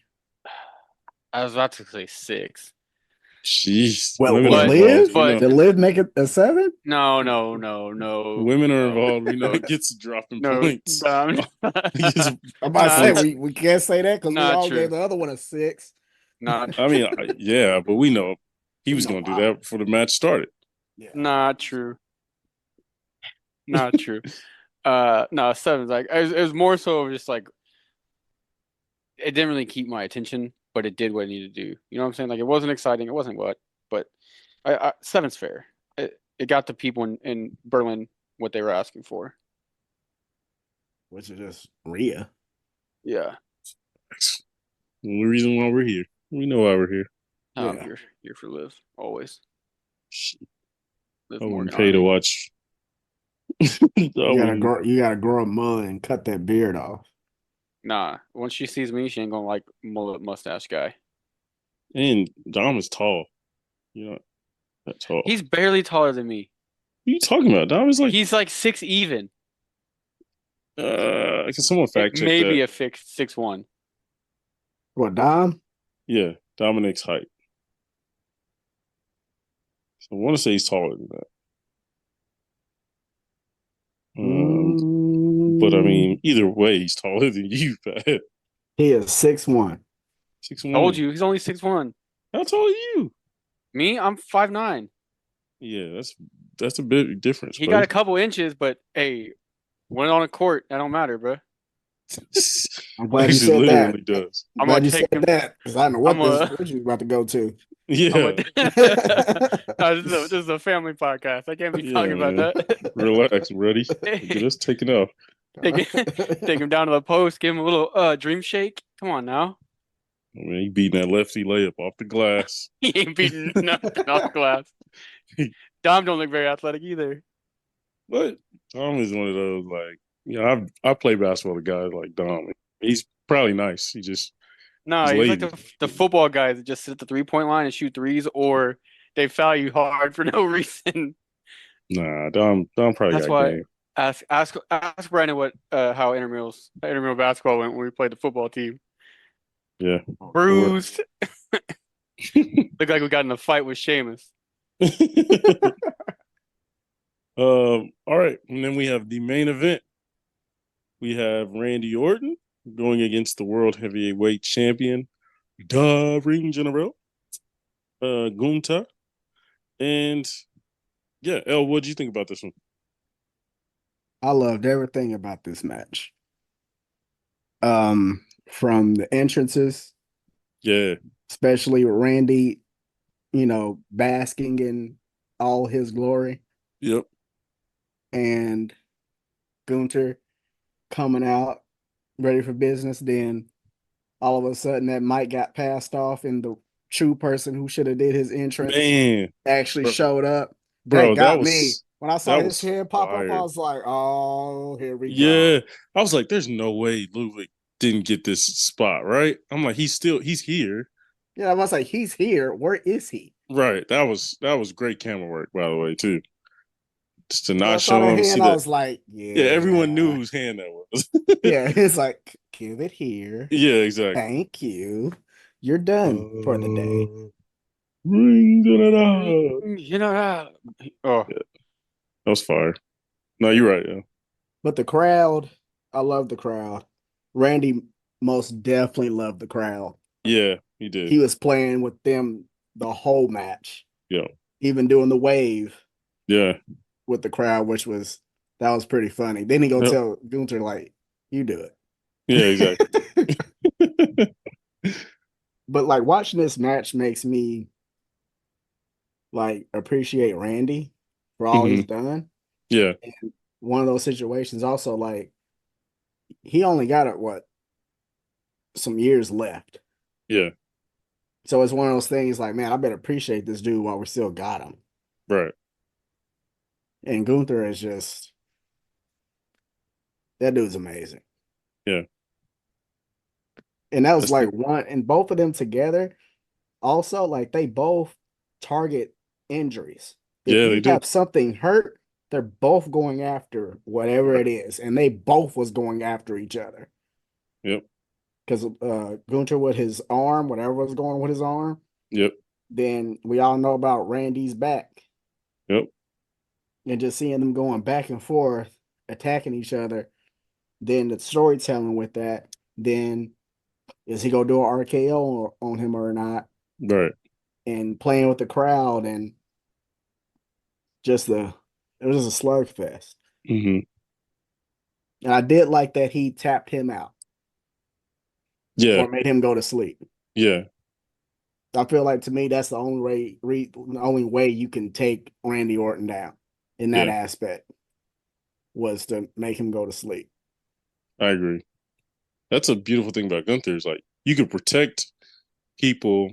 I was about to say 6. Jeez, Well, women with are involved. Liv, We know but did Liv make it a 7? no. women are No. involved. We know No. it gets dropping No. points. I'm It's I'm about to say not, we can't say that because we not all true. gave the other one a 6. Not I mean, yeah, but we know he We was know going to do why. that before the match started. Yeah. not true. Not true. No, 7's like it was more so just like it didn't really keep my attention, but it did what it needed to do. You know what I'm saying? Like it wasn't exciting, it wasn't what, but 7's fair. It got the people in Berlin what they were asking for. Which is just Rhea. Yeah. The only reason why we're here. We know why we're here. I'm Yeah. here for Liv always. Liv I wouldn't Morgan pay to Army. watch. You gotta grow a mullet and cut that beard off. Nah, once she sees me, she ain't gonna like mullet mustache guy. And Dom is tall. You know, that tall. He's barely taller than me. What are you talking about? Dom is like, He's like 6 even. can someone fact check Maybe that? a fixed 6'1". What, Dom? Yeah, Dominic's height. So I want to say he's taller than that. But I mean, either way, he's taller than you, Pat. He is 6'1". 6'1". Told you, he's only 6'1". How tall are you? Me, I'm 5'9". Yeah, that's a big difference, He bro. got a couple inches, but hey, when on a court, that don't matter, bro. I'm glad you Actually, said that. literally does. I'm I'm glad gonna you take said him. that because I know I'm what this a. what you about to go to. Yeah, No, this is a family podcast. I can't be yeah, talking about man. that. Relax, ready? Get us taken off. Take him down to the post, give him a little dream shake. Come on now. I mean, he beating that lefty layup off the glass. He ain't beating nothing off glass. Dom don't look very athletic either. But Dom is one of those like, I play basketball with guys like Dom. He's probably nice. No, He's he's like lazy. the football guys that just sit at the 3-point line and shoot threes, or they foul you hard for no reason. Nah, Dom probably That's got why game. ask Brandon what how intramural basketball went when we played the football team. Yeah. Bruised. Looked like we got in a fight with Seamus. All right, and then we have the main event. We have Randy Orton going against the world heavyweight champion, the Ring General, Gunta. And yeah, El, what do you think about this one? I loved everything about this match. From the entrances, Yeah, especially with Randy, basking in all his glory, yep, and Gunter coming out ready for business. Then all of a sudden, that mic got passed off, and the true person who should have did his entrance man, actually bro, showed up. That bro, got me. When I saw that his was head pop up, I fire. was like, "Oh, here we go." Yeah, I was like, there's no way Ludwig didn't get this spot, right? I'm like, he's here. Yeah, I was like, "He's here. Where is he?" Right. That was great camera work, by the way, too. Just to When I not saw show that him, see hand, I that. was like, Yeah, everyone knew "Yeah, whose hand that was. yeah." It's like, "Give it here. Yeah, exactly. Thank you. You're done for the day." Rings in it up. You know, oh, Yeah, that was fire. No, you're right. Yeah, But the crowd, I love the crowd. Randy most definitely loved the crowd. yeah, he did. He was playing with them the whole match, Yeah, even doing the wave yeah, with the crowd, that was pretty funny. Then he go yep, tell Gunther like, "You do yeah, exactly. it." But like watching this match makes me like appreciate Randy for all Hmm. he's done. Yeah, And one of those situations also like he only got it some years left. yeah, So it's one of those things like, man, I better appreciate this dude while we still got him. right. And Gunther is just that dude's amazing. Yeah, And that was that's the. like one, and both of them together also like they both target injuries. If Yeah, they you do. have something hurt, they're both going after whatever Right. it is, and they both was going after each other Yep. because Gunther with his arm, whatever was going with his arm. Yep. Then we all know about Randy's back, Yep. and just seeing them going back and forth, attacking each other. Then the storytelling with that. Then is he gonna do an RKO on him or not? Right. And playing with the crowd and just the it was just a slugfest. Hmm. And I did like that he tapped him out Yeah. or made him go to sleep. Yeah. I feel like to me that's the only way you can take Randy Orton down in that Yeah. aspect was to make him go to sleep. I agree. That's a beautiful thing about Gunther is like you could protect people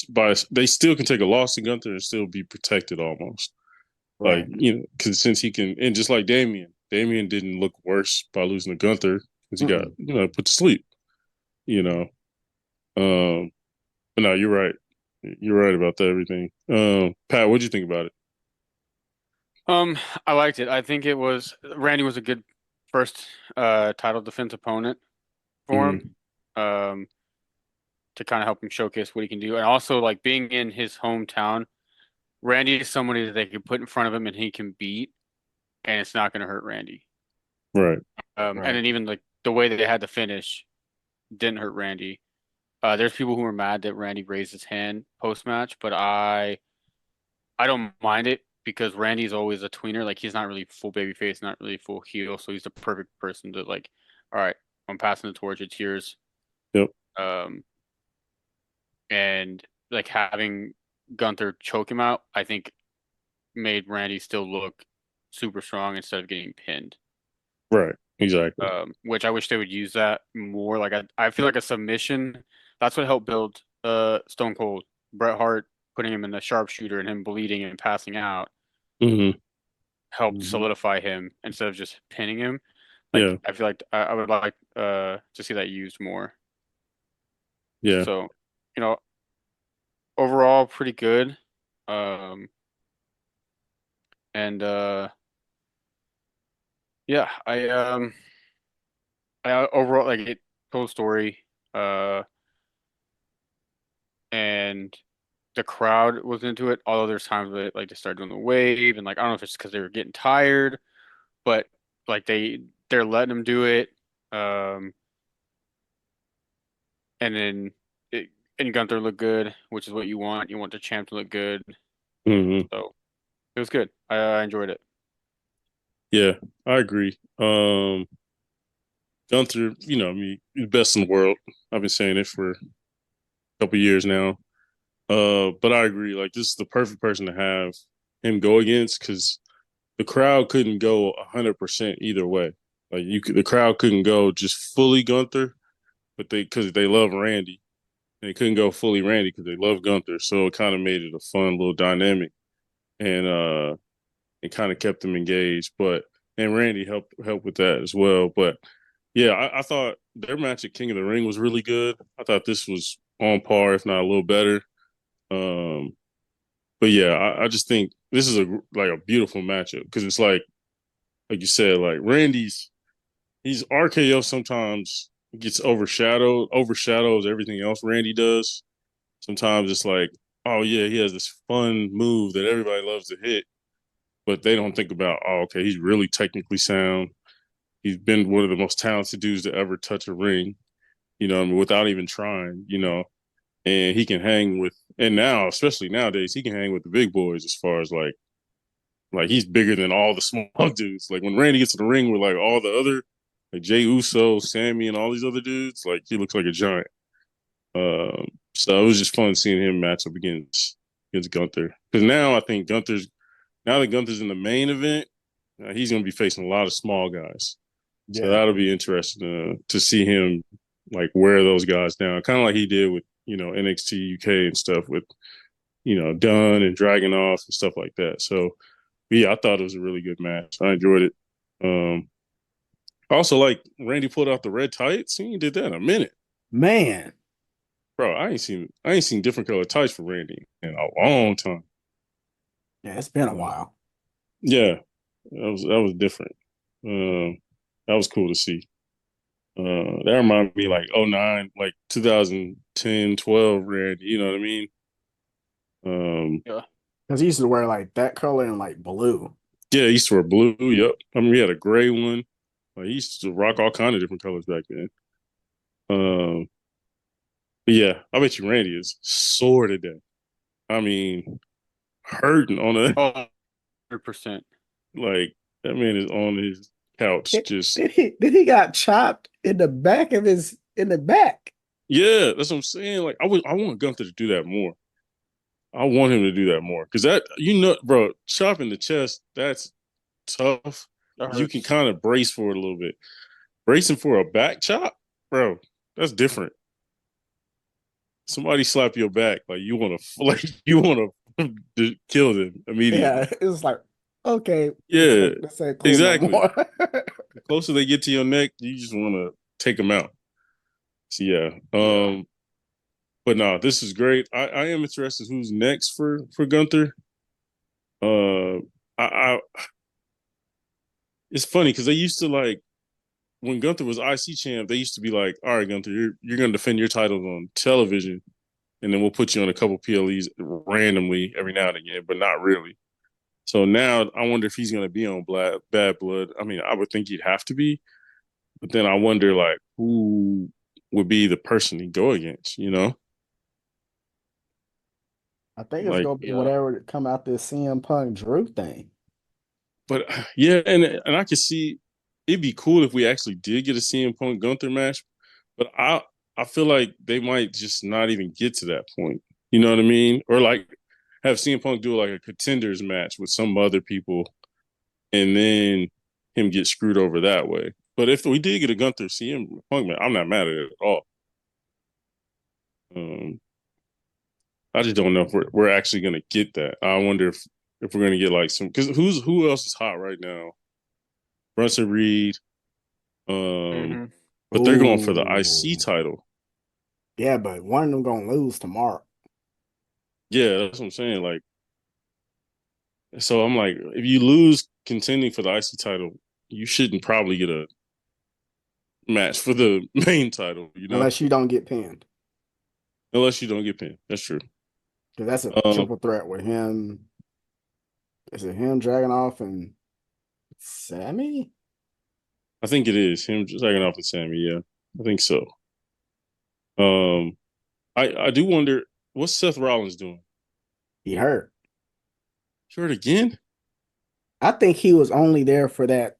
by they still can take a loss to Gunther and still be protected almost. Like Right. because since he can, and just like Damien didn't look worse by losing to Gunther because he got Mm-mm. put to sleep. You know, um, but no, you're right. You're right about that everything. Pat, what'd you think about it? um, I liked it. I think it was Randy was a good first title defense opponent for him. Hmm. Um, to kind of help him showcase what he can do, and also like being in his hometown. Randy is somebody that they can put in front of him and he can beat, and it's not going to hurt Randy. Right. And Right. then even like the way that they had to finish didn't hurt Randy. There's people who were mad that Randy raised his hand post match, but I don't mind it because Randy's always a tweener. Like he's not really full baby face, not really full heel, so he's the perfect person to like. All right, I'm passing the torch. It's yours. Yep. Um, and like having Gunther choke him out, I think made Randy still look super strong instead of getting pinned. Right. Exactly. Which I wish they would use that more. Like I feel like a submission. That's what helped build Stone Cold. Bret Hart putting him in the sharpshooter and him bleeding and passing out Hmm. helped Mhm. solidify him instead of just pinning him. Like Yeah. I feel like I would like to see that used more. Yeah. So, you know, overall pretty good. Um and yeah, I overall like it cool story. Uh and the crowd was into it. Although there's times where like they started doing the wave, and like I don't know if it's because they were getting tired, but like they're letting them do it. Um, and then and Gunther looked good, which is what you want. You want the champ to look good. Hmm. So it was good. I enjoyed it. Yeah, I agree. Gunther, I mean, he's the best in the world. I've been saying it for a couple years now. But I agree. Like, this is the perfect person to have him go against because the crowd couldn't go 100% either way. Like, the crowd couldn't go just fully Gunther, but because they love Randy. They couldn't go fully Randy because they love Gunther. So it kind of made it a fun little dynamic, and it kind of kept them engaged. But and Randy helped with that as well. But yeah, I thought their match at King of the Ring was really good. I thought this was on par, if not a little better. Um, but yeah, I just think this is a beautiful matchup because it's like you said, like he's RKO sometimes gets overshadows everything else Randy does. Sometimes it's like, oh yeah, he has this fun move that everybody loves to hit, but they don't think about, oh, okay, he's really technically sound. He's been one of the most talented dudes to ever touch a ring, I mean, without even trying, and he can hang with, and now, especially nowadays, he can hang with the big boys as far as like he's bigger than all the small dudes. Like when Randy gets in the ring with like all the other, like Jay Uso, Sammy, and all these other dudes, like he looks like a giant. So it was just fun seeing him match up against Gunther because now I think now that Gunther's in the main event, he's going to be facing a lot of small guys. So Yeah. that'll be interesting to see him like wear those guys down, kind of like he did with NXT UK and stuff with Dunn and Dragunov and stuff like that. So yeah, I thought it was a really good match. I enjoyed it. Um, also, like Randy pulled out the red tights. He did that in a minute, Man. bro. I ain't seen different color tights for Randy in a long time. Yeah, it's been a while. Yeah, that was different. Um, that was cool to see. That reminded me like '09, like 2010, 12 Randy. You know what I mean? Yeah. Because he used to wear like that color and like blue. Yeah, he used to wear blue. Yep. I mean, he had a gray one. Like, he used to rock all kind of different colors back then. Um, but yeah, I bet you Randy is sore to death. I mean, hurting on a Oh, 100%. like that man is on his couch. Just Did he got chopped in the back of his in the back? yeah, that's what I'm saying. Like I want Gunther to do that more. I want him to do that more because bro, chopping the chest that's tough. That You can hurts. kind of brace for it a little bit. Bracing for a back chop, bro, that's different. Somebody slap your back like you want to you want to kill them Yeah, immediately. it was like, okay, Yeah, this ain't cool no exactly. more. The closer they get to your neck, you just want to take them out. So yeah, Yeah. but no, this is great. I am interested who's next for Gunther. I it's funny because they used to like when Gunther was IC champ, they used to be like, all right, Gunther, you're gonna defend your titles on television, and then we'll put you on a couple PLEs randomly every now and again, but not really. So now I wonder if he's gonna be on Bad Blood. I mean, I would think he'd have to be, but then I wonder like who would be the person he'd go against, I think it's Like, gonna be Yeah. whatever come out this CM Punk Drew thing. but yeah, and I could see it'd be cool if we actually did get a CM Punk Gunther match, but I feel like they might just not even get to that point. You know what I mean? Or like have CM Punk do like a contenders match with some other people, and then him get screwed over that way. But if we did get a Gunther CM Punk match, I'm not mad at it at all. Um, I just don't know if we're actually gonna get that. I wonder if we're gonna get like some because who else is hot right now? Brunson Reed. Um, Hmm. but they're going for the IC Ooh. title. Yeah, but one of them gonna lose tomorrow. Yeah, that's what I'm saying. Like, so I'm like, if you lose contending for the IC title, you shouldn't probably get a match for the main title, Unless you don't get pinned. unless you don't get pinned. That's true. Because that's a Um, triple threat with him. Is it him, Dragunov, and Sammy? I think it is him just taking off with Sammy. Yeah, I think so. Um, I do wonder what's Seth Rollins doing? He hurt. Hurt again? I think he was only there for that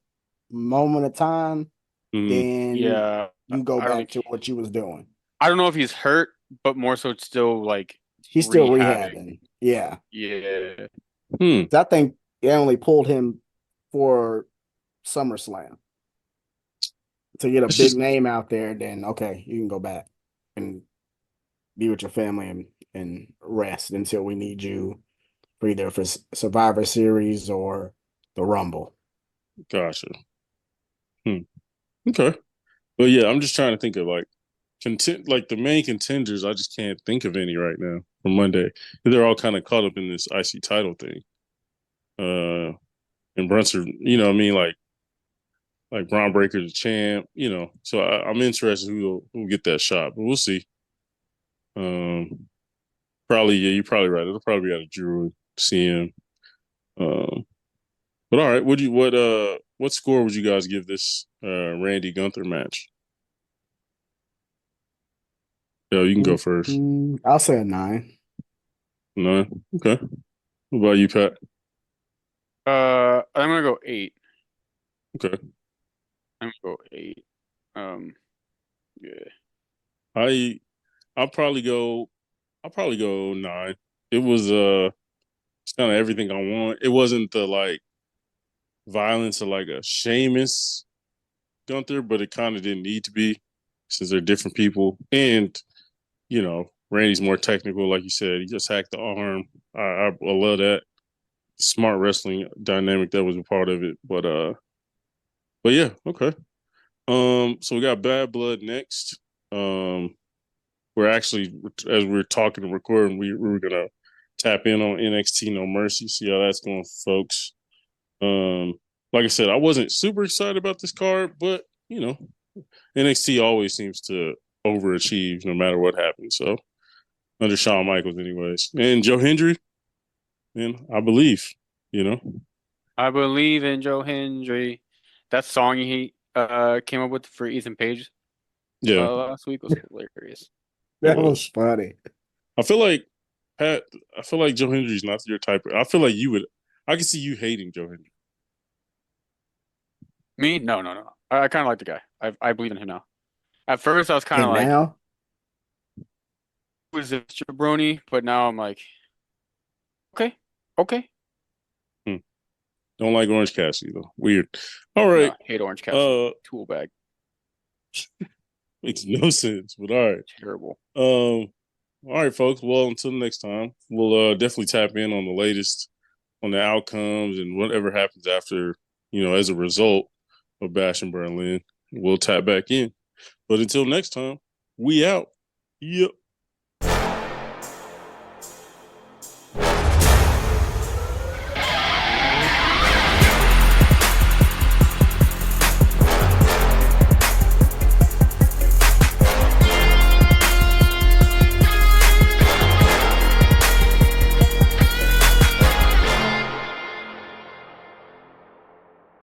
moment of time. Mm, Then Yeah, you go I don't back think to what you was doing. I don't know if he's hurt, but more so it's still like He's still rehabbing. rehabbing. Yeah. Yeah. hmm. I think they only pulled him for SummerSlam to get a It's big just name out there. Then okay, you can go back and be with your family and rest until we need you for either for Survivor Series or the Rumble. gotcha. Hmm. Okay. But yeah, I'm just trying to think of like like the main contenders. I just can't think of any right now for Monday. They're all kind of caught up in this IC title thing. And Brunson, you know what I mean? Like Braun Breaker's the champ, you know. So I'm interested who'll get that shot, but we'll see. Um, Probably, yeah, you're probably right. It'll probably be out of Drew CM. Um, but all right, what score would you guys give this Randy Gunther match? Yo, you can go first. I'll say a 9. Nine. Okay. What about you, Pat? I'm gonna go 8. Okay. I'm gonna go 8. Um, yeah. I I'll probably go I'll probably go 9. It was it's kind of everything I want. It wasn't the like violence of like a Sheamus Gunther, but it kind of didn't need to be since they're different people. And, you know, Randy's more technical, like you said. He just hacked the arm. I love that smart wrestling dynamic that was a part of it. But yeah, okay. So we got Bad Blood next. Um, we're actually as we're talking and recording, we were gonna tap in on NXT No Mercy, see how that's going, folks. Um, like I said, I wasn't super excited about this card, but you know, NXT always seems to overachieve no matter what happens. So under Shawn Michaels, anyways, and Joe Hendry, man, I believe, you know, I believe in Joe Hendry. That song he came up with for Ethan Page yeah, last week was hilarious. it That was was. funny. I feel like Pat. I feel like Joe Hendry's not your type. I feel like you would. I can see you hating Joe Hendry. Me? No, no, no. I kind of like the guy. I believe in him now. At first, I was kind of And like, now, "Who's this jabroni?" But now I'm like, "Okay, okay." Hmm. Don't like Orange Cassidy though. Weird. All right. No, hate Orange Cassidy. Tool bag, Makes no sense. But all right. terrible. All right, folks. Well, until next time, we'll definitely tap in on the latest on the outcomes and whatever happens after, you know, as a result of Bash in Berlin. We'll tap back in. But until next time, we out. Yep.